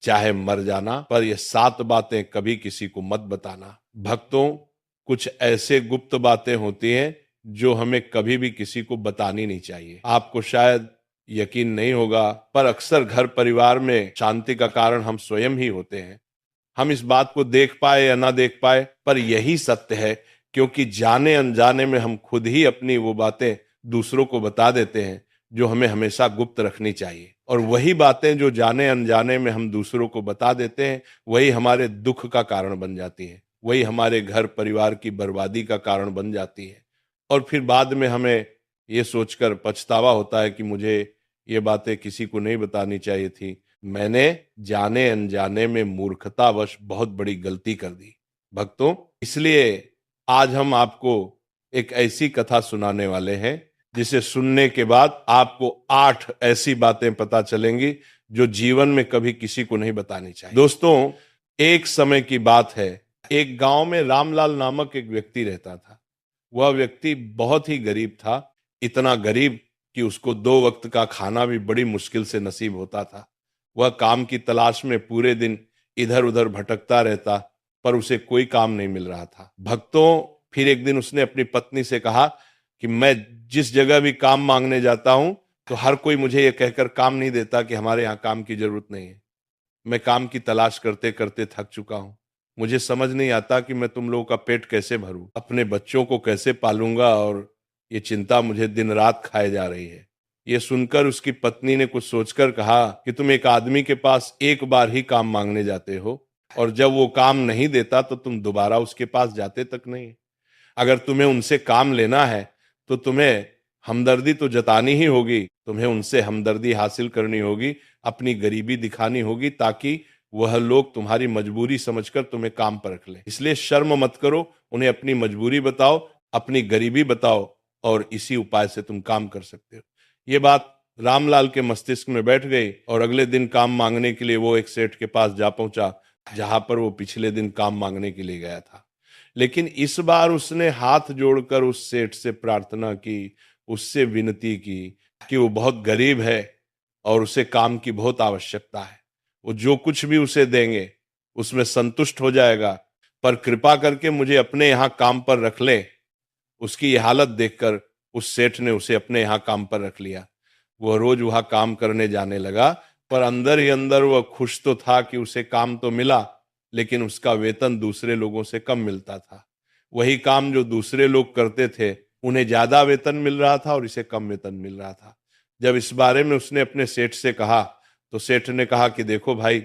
चाहे मर जाना, पर ये 7 बातें कभी किसी को मत बताना। भक्तों, कुछ ऐसे गुप्त बातें होती हैं जो हमें कभी भी किसी को बतानी नहीं चाहिए। आपको शायद यकीन नहीं होगा, पर अक्सर घर परिवार में शांति का कारण हम स्वयं ही होते हैं। हम इस बात को देख पाए या ना देख पाए, पर यही सत्य है, क्योंकि जाने अनजाने में हम खुद ही अपनी वो बातें दूसरों को बता देते हैं जो हमें हमेशा गुप्त रखनी चाहिए। और वही बातें जो जाने अनजाने में हम दूसरों को बता देते हैं, वही हमारे दुख का कारण बन जाती हैं, वही हमारे घर परिवार की बर्बादी का कारण बन जाती है। और फिर बाद में हमें ये सोचकर पछतावा होता है कि मुझे ये बातें किसी को नहीं बतानी चाहिए थी, मैंने जाने अनजाने में मूर्खतावश बहुत बड़ी गलती कर दी। भक्तों, इसलिए आज हम आपको एक ऐसी कथा सुनाने वाले हैं जिसे सुनने के बाद आपको 8 ऐसी बातें पता चलेंगी जो जीवन में कभी किसी को नहीं बतानी चाहिए। दोस्तों, एक समय की बात है, एक गांव में रामलाल नामक एक व्यक्ति रहता था। वह व्यक्ति बहुत ही गरीब था, इतना गरीब कि उसको 2 वक्त का खाना भी बड़ी मुश्किल से नसीब होता था। वह काम की तलाश में पूरे दिन इधर उधर भटकता रहता, पर उसे कोई काम नहीं मिल रहा था। भक्तों, फिर एक दिन उसने अपनी पत्नी से कहा कि मैं जिस जगह भी काम मांगने जाता हूं, तो हर कोई मुझे यह कहकर काम नहीं देता कि हमारे यहाँ काम की जरूरत नहीं है। मैं काम की तलाश करते करते थक चुका हूं। मुझे समझ नहीं आता कि मैं तुम लोगों का पेट कैसे भरूं, अपने बच्चों को कैसे पालूंगा, और ये चिंता मुझे दिन रात खाए जा रही है। ये सुनकर उसकी पत्नी ने कुछ सोचकर कहा कि तुम एक आदमी के पास एक बार ही काम मांगने जाते हो, और जब वो काम नहीं देता तो तुम दोबारा उसके पास जाते तक नहीं। अगर तुम्हें उनसे काम लेना है तो तुम्हें हमदर्दी तो जतानी ही होगी, तुम्हें उनसे हमदर्दी हासिल करनी होगी, अपनी गरीबी दिखानी होगी, ताकि वह लोग तुम्हारी मजबूरी समझकर तुम्हें काम पर रख लें। इसलिए शर्म मत करो, उन्हें अपनी मजबूरी बताओ, अपनी गरीबी बताओ, और इसी उपाय से तुम काम कर सकते हो। ये बात रामलाल के मस्तिष्क में बैठ गई, और अगले दिन काम मांगने के लिए वो एक सेठ के पास जा पहुंचा, जहां पर वो पिछले दिन काम मांगने के लिए गया था। लेकिन इस बार उसने हाथ जोड़कर उस सेठ से प्रार्थना की, उससे विनती की कि वो बहुत गरीब है और उसे काम की बहुत आवश्यकता है। वो जो कुछ भी उसे देंगे उसमें संतुष्ट हो जाएगा, पर कृपा करके मुझे अपने यहाँ काम पर रख ले। उसकी ये हालत देखकर उस सेठ ने उसे अपने यहाँ काम पर रख लिया। वह रोज वहां काम करने जाने लगा, पर अंदर ही अंदर वह खुश तो था कि उसे काम तो मिला, लेकिन उसका वेतन दूसरे लोगों से कम मिलता था। वही काम जो दूसरे लोग करते थे, उन्हें ज्यादा वेतन मिल रहा था और इसे कम वेतन मिल रहा था। जब इस बारे में उसने अपने सेठ से कहा, तो सेठ ने कहा कि देखो भाई,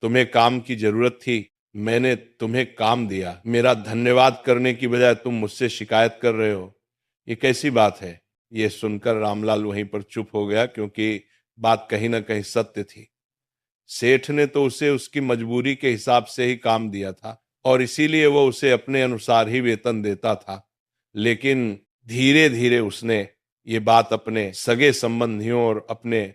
तुम्हें काम की जरूरत थी, मैंने तुम्हें काम दिया, मेरा धन्यवाद करने की बजाय तुम मुझसे शिकायत कर रहे हो, ये कैसी बात है। ये सुनकर रामलाल वहीं पर चुप हो गया, क्योंकि बात कहीं ना कहीं सत्य थी। सेठ ने तो उसे उसकी मजबूरी के हिसाब से ही काम दिया था, और इसीलिए वो उसे अपने अनुसार ही वेतन देता था। लेकिन धीरे धीरे उसने ये बात अपने सगे संबंधियों और अपने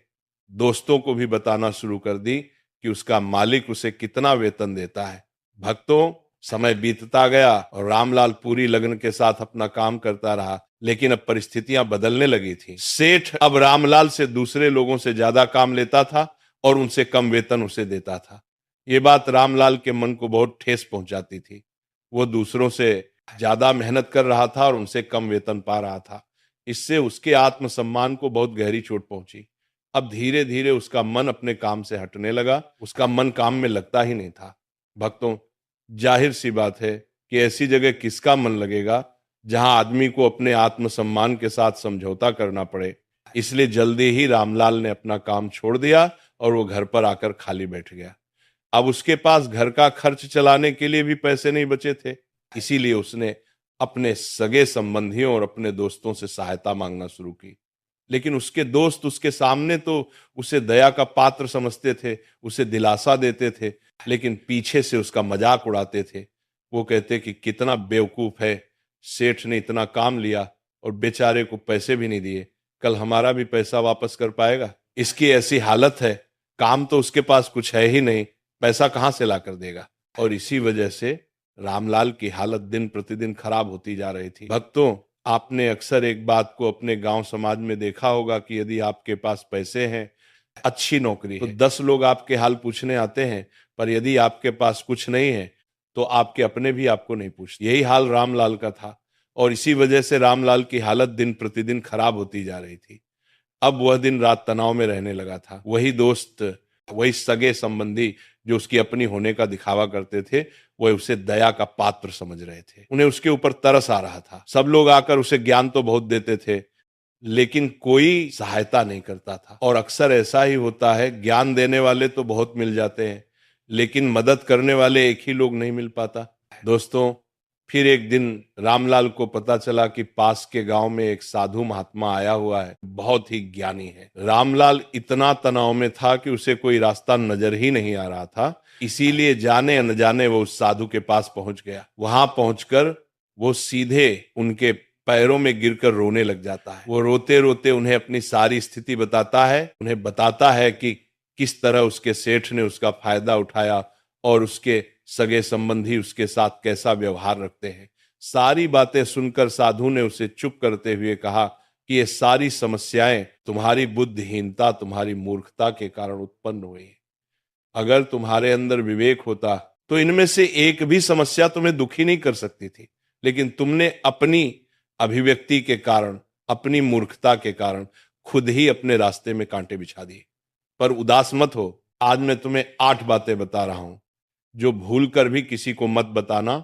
दोस्तों को भी बताना शुरू कर दी कि उसका मालिक उसे कितना वेतन देता है। भक्तों, समय बीतता गया और रामलाल पूरी लगन के साथ अपना काम करता रहा, लेकिन अब परिस्थितियां बदलने लगी थी। सेठ अब रामलाल से दूसरे लोगों से ज्यादा काम लेता था और उनसे कम वेतन उसे देता था। ये बात रामलाल के मन को बहुत ठेस पहुंचाती थी। वो दूसरों से ज्यादा मेहनत कर रहा था और उनसे कम वेतन पा रहा था। इससे उसके आत्मसम्मान को बहुत गहरी चोट पहुंची। अब धीरे धीरे उसका मन अपने काम से हटने लगा, उसका मन काम में लगता ही नहीं था। भक्तों, जाहिर सी बात है कि ऐसी जगह किसका मन लगेगा जहां आदमी को अपने आत्मसम्मान के साथ समझौता करना पड़े। इसलिए जल्दी ही रामलाल ने अपना काम छोड़ दिया और वो घर पर आकर खाली बैठ गया। अब उसके पास घर का खर्च चलाने के लिए भी पैसे नहीं बचे थे। इसीलिए उसने अपने सगे संबंधियों और अपने दोस्तों से सहायता मांगना शुरू की। लेकिन उसके दोस्त उसके सामने तो उसे दया का पात्र समझते थे, उसे दिलासा देते थे, लेकिन पीछे से उसका मजाक उड़ाते थे। वो कहते कि कितना बेवकूफ है, सेठ ने इतना काम लिया और बेचारे को पैसे भी नहीं दिए, कल हमारा भी पैसा वापस कर पाएगा। इसकी ऐसी हालत है, काम तो उसके पास कुछ है ही नहीं, पैसा कहां से ला कर देगा। और इसी वजह से रामलाल की हालत दिन प्रतिदिन खराब होती जा रही थी। भक्तों, आपने अक्सर एक बात को अपने गांव समाज में देखा होगा कि यदि आपके पास पैसे हैं अच्छी नौकरी है, तो 10 लोग आपके हाल पूछने आते हैं, पर यदि आपके पास कुछ नहीं है तो आपके अपने भी आपको नहीं पूछते। यही हाल रामलाल का था और इसी वजह से रामलाल की हालत दिन प्रतिदिन खराब होती जा रही थी। अब वह दिन रात तनाव में रहने लगा था। वही दोस्त, वही सगे संबंधी जो उसकी अपनी होने का दिखावा करते थे, वह उसे दया का पात्र समझ रहे थे। उन्हें उसके ऊपर तरस आ रहा था। सब लोग आकर उसे ज्ञान तो बहुत देते थे, लेकिन कोई सहायता नहीं करता था। और अक्सर ऐसा ही होता है, ज्ञान देने वाले तो बहुत मिल जाते हैं, लेकिन मदद करने वाले एक ही लोग नहीं मिल पाता। दोस्तों, फिर एक दिन रामलाल को पता चला कि पास के गांव में एक साधु महात्मा आया हुआ है, बहुत ही ज्ञानी है। रामलाल इतना तनाव में था कि उसे कोई रास्ता नजर ही नहीं आ रहा था, इसीलिए जाने अनजाने वो उस साधु के पास पहुंच गया। वहां पहुंचकर वो सीधे उनके पैरों में गिरकर रोने लग जाता है। वो रोते रोते उन्हें अपनी सारी स्थिति बताता है, उन्हें बताता है कि किस तरह उसके सेठ ने उसका फायदा उठाया और उसके सगे संबंधी उसके साथ कैसा व्यवहार रखते हैं। सारी बातें सुनकर साधु ने उसे चुप करते हुए कहा कि ये सारी समस्याएं तुम्हारी बुद्धिहीनता, तुम्हारी मूर्खता के कारण उत्पन्न हुई है। अगर तुम्हारे अंदर विवेक होता तो इनमें से एक भी समस्या तुम्हें दुखी नहीं कर सकती थी, लेकिन तुमने अपनी अभिव्यक्ति के कारण, अपनी मूर्खता के कारण खुद ही अपने रास्ते में कांटे बिछा दिए। पर उदास मत हो, आज मैं तुम्हें 8 बातें बता रहा हूं जो भूल कर भी किसी को मत बताना,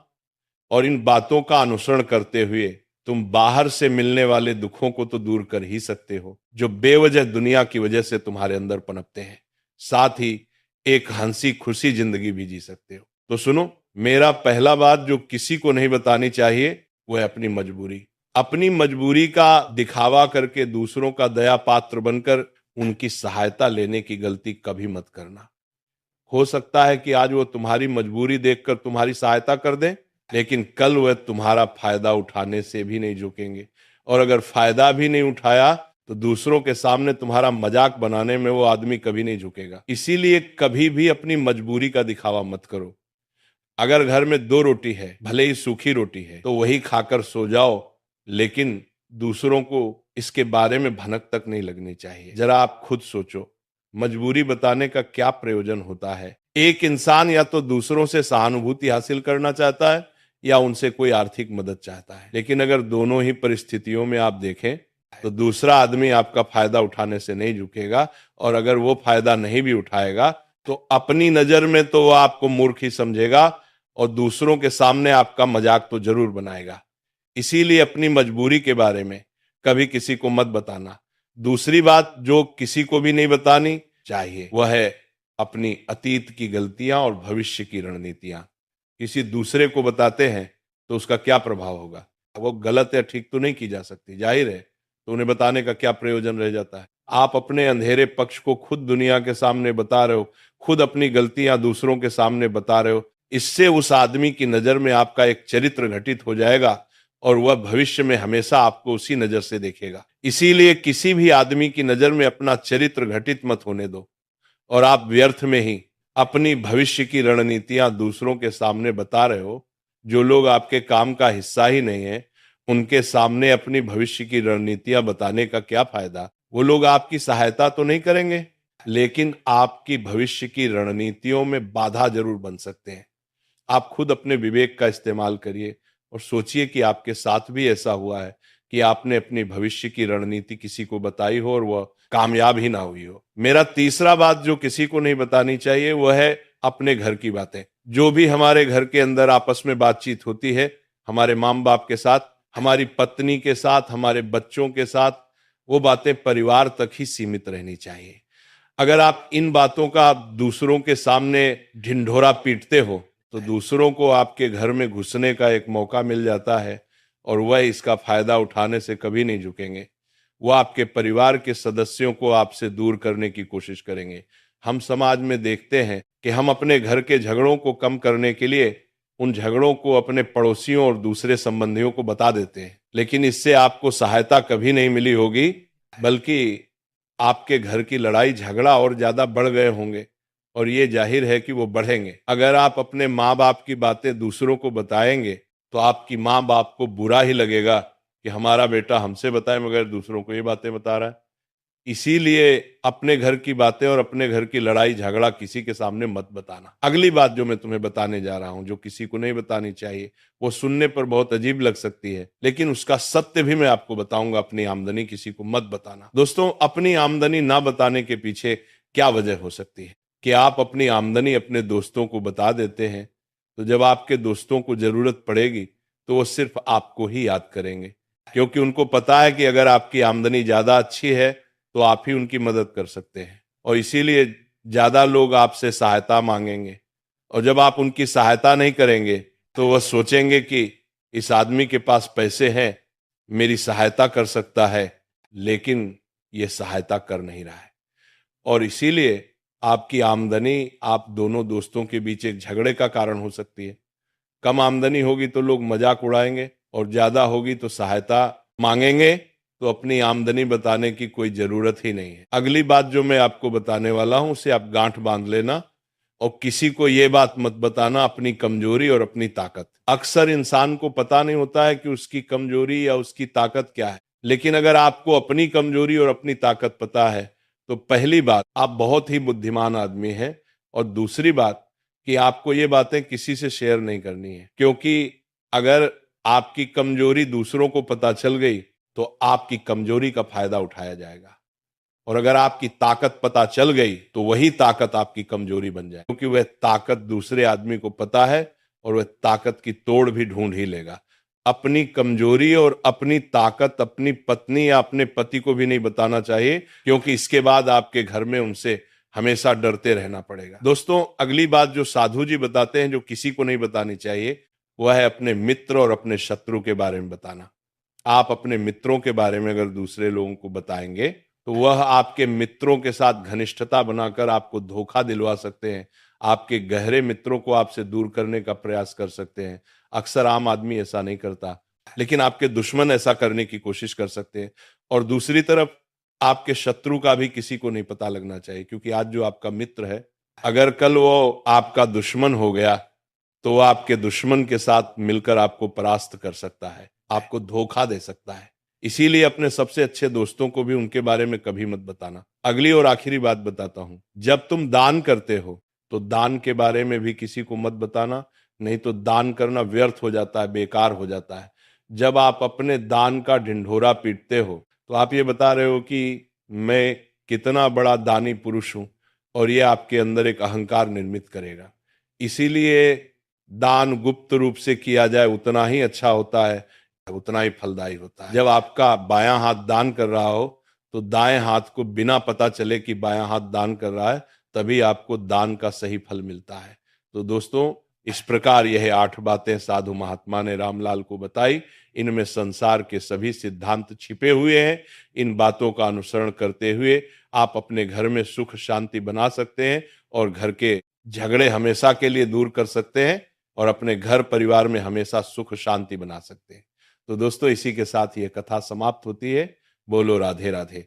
और इन बातों का अनुसरण करते हुए तुम बाहर से मिलने वाले दुखों को तो दूर कर ही सकते हो जो बेवजह दुनिया की वजह से तुम्हारे अंदर पनपते हैं। साथ ही एक हंसी खुशी जिंदगी भी जी सकते हो। तो सुनो, मेरा पहला बात जो किसी को नहीं बतानी चाहिए वो है अपनी मजबूरी। अपनी मजबूरी का दिखावा करके दूसरों का दया पात्र बनकर उनकी सहायता लेने की गलती कभी मत करना। हो सकता है कि आज वो तुम्हारी मजबूरी देखकर तुम्हारी सहायता कर दें, लेकिन कल वह तुम्हारा फायदा उठाने से भी नहीं झुकेंगे, और अगर फायदा भी नहीं उठाया तो दूसरों के सामने तुम्हारा मजाक बनाने में वो आदमी कभी नहीं झुकेगा। इसीलिए कभी भी अपनी मजबूरी का दिखावा मत करो। अगर घर में 2 रोटी है, भले ही सूखी रोटी है, तो वही खाकर सो जाओ, लेकिन दूसरों को इसके बारे में भनक तक नहीं लगनी चाहिए। जरा आप खुद सोचो, मजबूरी बताने का क्या प्रयोजन होता है? एक इंसान या तो दूसरों से सहानुभूति हासिल करना चाहता है या उनसे कोई आर्थिक मदद चाहता है, लेकिन अगर दोनों ही परिस्थितियों में आप देखें तो दूसरा आदमी आपका फायदा उठाने से नहीं झुकेगा, और अगर वो फायदा नहीं भी उठाएगा तो अपनी नजर में तो वो आपको मूर्ख ही समझेगा और दूसरों के सामने आपका मजाक तो जरूर बनाएगा। इसीलिए अपनी मजबूरी के बारे में कभी किसी को मत बताना। दूसरी बात जो किसी को भी नहीं बतानी चाहिए वह है अपनी अतीत की गलतियां और भविष्य की रणनीतियां। किसी दूसरे को बताते हैं तो उसका क्या प्रभाव होगा? वो गलत या ठीक तो नहीं की जा सकती, जाहिर है, तो उन्हें बताने का क्या प्रयोजन रह जाता है? आप अपने अंधेरे पक्ष को खुद दुनिया के सामने बता रहे हो, खुद अपनी गलतियां दूसरों के सामने बता रहे हो। इससे उस आदमी की नजर में आपका एक चरित्र घटित हो जाएगा और वह भविष्य में हमेशा आपको उसी नजर से देखेगा। इसीलिए किसी भी आदमी की नजर में अपना चरित्र घटित मत होने दो, और आप व्यर्थ में ही अपनी भविष्य की रणनीतियां दूसरों के सामने बता रहे हो। जो लोग आपके काम का हिस्सा ही नहीं है, उनके सामने अपनी भविष्य की रणनीतियां बताने का क्या फायदा? वो लोग आपकी सहायता तो नहीं करेंगे, लेकिन आपकी भविष्य की रणनीतियों में बाधा जरूर बन सकते हैं। आप खुद अपने विवेक का इस्तेमाल करिए और सोचिए कि आपके साथ भी ऐसा हुआ है कि आपने अपनी भविष्य की रणनीति किसी को बताई हो और वह कामयाब ही ना हुई हो। मेरा तीसरा बात जो किसी को नहीं बतानी चाहिए वह है अपने घर की बातें। जो भी हमारे घर के अंदर आपस में बातचीत होती है, हमारे माँ बाप के साथ, हमारी पत्नी के साथ, हमारे बच्चों के साथ, वो बातें परिवार तक ही सीमित रहनी चाहिए। अगर आप इन बातों का दूसरों के सामने ढिंढोरा पीटते हो तो दूसरों को आपके घर में घुसने का एक मौका मिल जाता है, और वह इसका फायदा उठाने से कभी नहीं झुकेंगे। वह आपके परिवार के सदस्यों को आपसे दूर करने की कोशिश करेंगे। हम समाज में देखते हैं कि हम अपने घर के झगड़ों को कम करने के लिए उन झगड़ों को अपने पड़ोसियों और दूसरे संबंधियों को बता देते हैं, लेकिन इससे आपको सहायता कभी नहीं मिली होगी, बल्कि आपके घर की लड़ाई झगड़ा और ज्यादा बढ़ गए होंगे, और ये जाहिर है कि वो बढ़ेंगे। अगर आप अपने माँ बाप की बातें दूसरों को बताएंगे तो आपकी माँ बाप को बुरा ही लगेगा कि हमारा बेटा हमसे बताए मगर दूसरों को ये बातें बता रहा है। इसीलिए अपने घर की बातें और अपने घर की लड़ाई झगड़ा किसी के सामने मत बताना। अगली बात जो मैं तुम्हें बताने जा रहा हूं, जो किसी को नहीं बतानी चाहिए, वो सुनने पर बहुत अजीब लग सकती है, लेकिन उसका सत्य भी मैं आपको बताऊंगा। अपनी आमदनी किसी को मत बताना। दोस्तों, अपनी आमदनी ना बताने के पीछे क्या वजह हो सकती है कि आप अपनी आमदनी अपने दोस्तों को बता देते हैं, तो जब आपके दोस्तों को जरूरत पड़ेगी तो वो सिर्फ आपको ही याद करेंगे, क्योंकि उनको पता है कि अगर आपकी आमदनी ज्यादा अच्छी है तो आप ही उनकी मदद कर सकते हैं, और इसीलिए ज्यादा लोग आपसे सहायता मांगेंगे। और जब आप उनकी सहायता नहीं करेंगे तो वह सोचेंगे कि इस आदमी के पास पैसे हैं, मेरी सहायता कर सकता है, लेकिन ये सहायता कर नहीं रहा है। और इसीलिए आपकी आमदनी आप दोनों दोस्तों के बीच एक झगड़े का कारण हो सकती है। कम आमदनी होगी तो लोग मजाक उड़ाएंगे, और ज्यादा होगी तो सहायता मांगेंगे, तो अपनी आमदनी बताने की कोई जरूरत ही नहीं है। अगली बात जो मैं आपको बताने वाला हूं, उसे आप गांठ बांध लेना, और किसी को ये बात मत बताना अपनी कमजोरी और अपनी ताकत। अक्सर इंसान को पता नहीं होता है कि उसकी कमजोरी या उसकी ताकत क्या है, लेकिन अगर आपको अपनी कमजोरी और अपनी ताकत पता है तो पहली बात, आप बहुत ही बुद्धिमान आदमी हैं, और दूसरी बात कि आपको ये बातें किसी से शेयर नहीं करनी है, क्योंकि अगर आपकी कमजोरी दूसरों को पता चल गई तो आपकी कमजोरी का फायदा उठाया जाएगा, और अगर आपकी ताकत पता चल गई तो वही ताकत आपकी कमजोरी बन जाए, क्योंकि वह ताकत दूसरे आदमी को पता है और वह ताकत की तोड़ भी ढूंढ ही लेगा। अपनी कमजोरी और अपनी ताकत अपनी पत्नी या अपने पति को भी नहीं बताना चाहिए, क्योंकि इसके बाद आपके घर में उनसे हमेशा डरते रहना पड़ेगा। दोस्तों, अगली बात जो साधु जी बताते हैं जो किसी को नहीं बतानी चाहिए, वह है अपने मित्र और अपने शत्रु के बारे में बताना। आप अपने मित्रों के बारे में अगर दूसरे लोगों को बताएंगे तो वह आपके मित्रों के साथ घनिष्ठता बनाकर आपको धोखा दिलवा सकते हैं, आपके गहरे मित्रों को आपसे दूर करने का प्रयास कर सकते हैं। अक्सर आम आदमी ऐसा नहीं करता, लेकिन आपके दुश्मन ऐसा करने की कोशिश कर सकते हैं। और दूसरी तरफ आपके शत्रु का भी किसी को नहीं पता लगना चाहिए, क्योंकि आज जो आपका मित्र है, अगर कल वो आपका दुश्मन हो गया तो वो आपके दुश्मन के साथ मिलकर आपको परास्त कर सकता है, आपको धोखा दे सकता है। इसीलिए अपने सबसे अच्छे दोस्तों को भी उनके बारे में कभी मत बताना। अगली और आखिरी बात बताता हूं, जब तुम दान करते हो तो दान के बारे में भी किसी को मत बताना, नहीं तो दान करना व्यर्थ हो जाता है, बेकार हो जाता है। जब आप अपने दान का ढिंढोरा पीटते हो तो आप ये बता रहे हो कि मैं कितना बड़ा दानी पुरुष हूं, और ये आपके अंदर एक अहंकार निर्मित करेगा। इसीलिए दान गुप्त रूप से किया जाए उतना ही अच्छा होता है, उतना ही फलदायी होता है। जब आपका बायां हाथ दान कर रहा हो तो दाएं हाथ को बिना पता चले कि बायां हाथ दान कर रहा है, तभी आपको दान का सही फल मिलता है। तो दोस्तों, इस प्रकार यह 8 बातें साधु महात्मा ने रामलाल को बताई। इनमें संसार के सभी सिद्धांत छिपे हुए हैं। इन बातों का अनुसरण करते हुए आप अपने घर में सुख शांति बना सकते हैं, और घर के झगड़े हमेशा के लिए दूर कर सकते हैं, और अपने घर परिवार में हमेशा सुख शांति बना सकते हैं। तो दोस्तों, इसी के साथ ये कथा समाप्त होती है। बोलो राधे राधे।